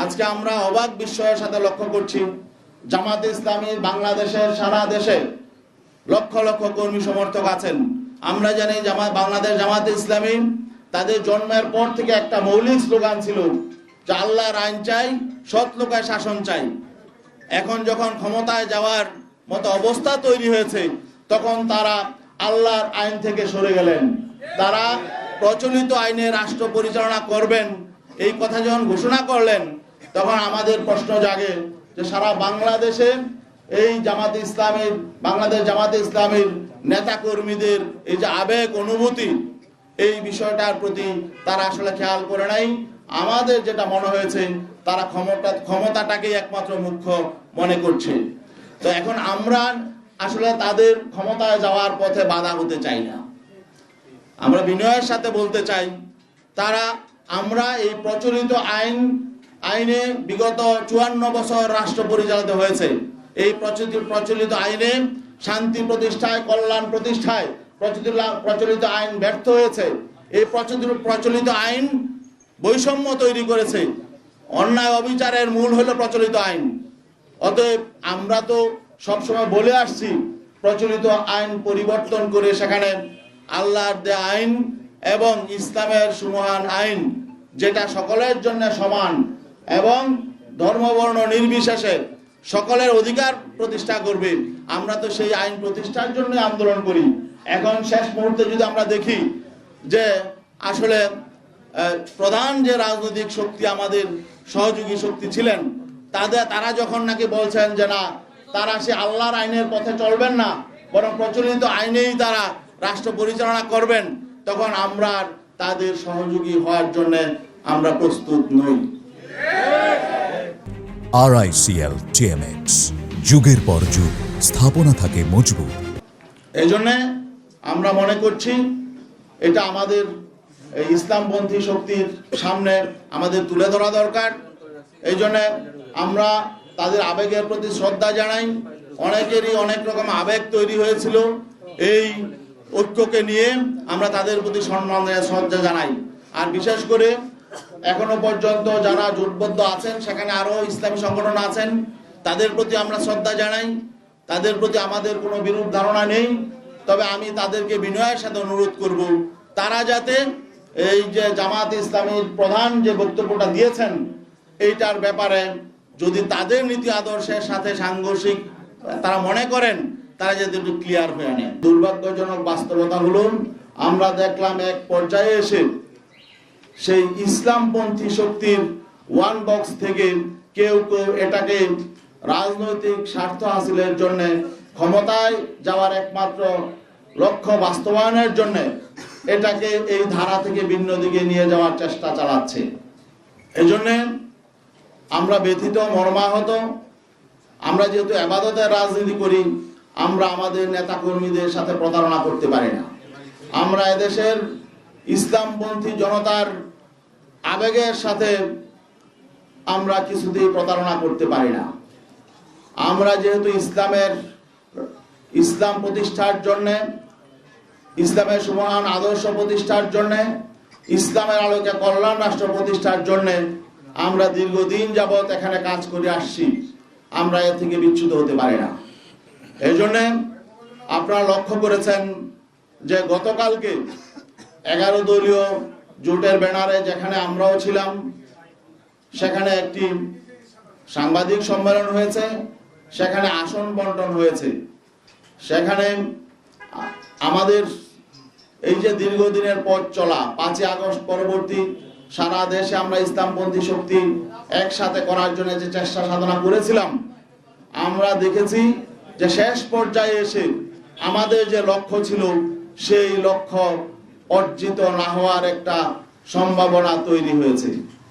আজকে আমরা অবাক বিস্ময়ের সাথে লক্ষ্য করছি, জামাতে ইসলামী বাংলাদেশের সারা দেশে লক্ষ লক্ষ কর্মী সমর্থক আছেন। আমরা জানি বাংলাদেশ জামাতে ইসলামী তাদের জন্মের পর থেকে একটা মৌলিক স্লোগান ছিল যে আল্লাহর আইন চাই, সৎ লোকের শাসন চাই। এখন যখন ক্ষমতায় যাওয়ার মতো অবস্থা তৈরি হয়েছে, তখন তারা আল্লাহর আইন থেকে সরে গেলেন। তারা প্রচলিত আইনে রাষ্ট্র পরিচালনা করবেন এই কথা যখন ঘোষণা করলেন, তখন আমাদের প্রশ্ন জাগে যে সারা বাংলাদেশে এই জামাতে ইসলামীর বাংলাদেশ জামাতে ইসলামীর নেতা কর্মীদের এই যে আবেগ অনুভূতি, এই বিষয়টার প্রতি তারা আসলে খেয়াল করে নাই। আমাদের যেটা মনে হয়েছে, তারা ক্ষমতাটাকেই একমাত্র মুখ্য মনে করছে। তো এখন আমরা আসলে তাদের ক্ষমতায় যাওয়ার পথে বাধা হতে চাই না। আমরা বিনয়ের সাথে বলতে চাই, আমরা এই প্রচলিত আইনে বিগত 54 বছর রাষ্ট্র পরিচালিত হয়েছে। এই প্রচলিত আইনে শান্তি প্রতিষ্ঠায়, কল্যাণ প্রতিষ্ঠায় প্রচলিত আইন ব্যর্থ হয়েছে। এই প্রচলিত আইন বৈষম্য তৈরি করেছে। অন্যায় অবিচারের মূল হলো প্রচলিত আইন। অতএব আমরা তো সবসময় বলে আসছি, প্রচলিত আইন পরিবর্তন করে সেখানে আল্লাহর দেয়া আইন এবং ইসলামের সুমহান আইন, যেটা সকলের জন্য সমান এবং ধর্মবর্ণ নির্বিশেষে সকলের অধিকার প্রতিষ্ঠা করবে, আমরা তো সেই আইন প্রতিষ্ঠার জন্য আন্দোলন করি। এখন শেষ মুহূর্তে যদি আমরা দেখি যে আসলে প্রধান যে রাজনৈতিক শক্তি আমাদের সহযোগী শক্তি ছিলেন, তারা যখন নাকি বলছেন যে না, তারা সে আল্লাহর আইনের পথে চলবেন না, বরং প্রচলিত আইনেই তারা রাষ্ট্র পরিচালনা করবেন, তখন আমরা তাদের সহযোগী হওয়ার জন্য আমরা প্রস্তুত নই। RICL TMX, যুগের পর যুগ স্থাপনা থাকে মজবুত। এই জন্য আমরা মনে করছি এটা আমাদের ইসলামপন্থী শক্তির সামনে আমাদের তুলে ধরা দরকার। এই জন্য আমরা তাদের আবেগের প্রতি শ্রদ্ধা জানাই। অনেকেরই অনেক রকম আবেগ তৈরি হয়েছিল, এই ঐক্যকে নিয়ে আমরা তাদের প্রতি সম্মানের শ্রদ্ধা জানাই। আর বিশেষ করে এখনো পর্যন্ত যারা জোটবদ্ধ আছেন, সেখানে আরো ইসলামী সংগঠন আছেন, তাদের প্রতি আমরা শ্রদ্ধা জানাই। তাদের প্রতি আমাদের কোনো বিরূপ ধারণা নেই। তবে আমি তাদেরকে বিনয়ের সাথে অনুরোধ করব, তারা যাতে এই যে জামাত ইসলামীর প্রধান যে বক্তব্যটা দিয়েছেন, এইটার ব্যাপারে যদি তাদের নীতি আদর্শের সাথে সাংঘর্ষিক তারা মনে করেন, তারা যাতে একটু ক্লিয়ার হয়ে নেন। দুর্ভাগ্যজনক বাস্তবতা হলো, আমরা দেখলাম এক পর্যায়ে এসে সেই ইসলামপন্থী শক্তির ওয়ান বক্স থেকে কেউ কেউ এটাকে রাজনৈতিক স্বার্থ হাসিলের জন্য, ক্ষমতায় যাওয়ার একমাত্র লক্ষ্য বাস্তবায়নের জন্য এটাকে এই ধারা থেকে ভিন্ন দিকে নিয়ে যাওয়ার চেষ্টা চালাচ্ছে। এজন্য আমরা ব্যথিত, মর্মাহত। আমরা যেহেতু ইবাদতের রাজনীতি করি, আমরা আমাদের নেতা কর্মীদের সাথে প্রতারণা করতে পারি না। আমরা এদেশের ইসলামপন্থী জনতার আবেগের সাথে আমরা কিছুতেই প্রতারণা করতে পারি না। আমরা যেহেতু ইসলাম প্রতিষ্ঠার জন্য, ইসলামের সুমহান আদর্শ প্রতিষ্ঠার জন্য, ইসলামের আলোকে কল্যাণ রাষ্ট্র প্রতিষ্ঠার জন্য আমরা দীর্ঘদিন যাবৎ এখানে কাজ করে আসছি। আমরা এর থেকে বিচ্যুত হতে পারি না। এই জন্য আপনারা লক্ষ্য করেছেন যে গতকালকে 11 দলীয় জোটের ব্যানারে, যেখানে আমরাও ছিলাম, সেখানে একটি সাংবাদিক সম্মেলন হয়েছে, সেখানে আসন বন্টন হয়েছে। সেখানে আমাদের এই যে দীর্ঘদিনের পথ চলা, 5ই আগস্ট পরবর্তী সারা দেশে আমরা ইসলামপন্থী শক্তি একসাথে করার জন্য যে চেষ্টা সাধনা করেছিলাম, আমরা দেখেছি যে শেষ পর্যায়ে এসে আমাদের যে লক্ষ্য ছিল, সেই লক্ষ্য অর্জিত না হওয়ার একটা সম্ভাবনা তৈরি হয়েছে।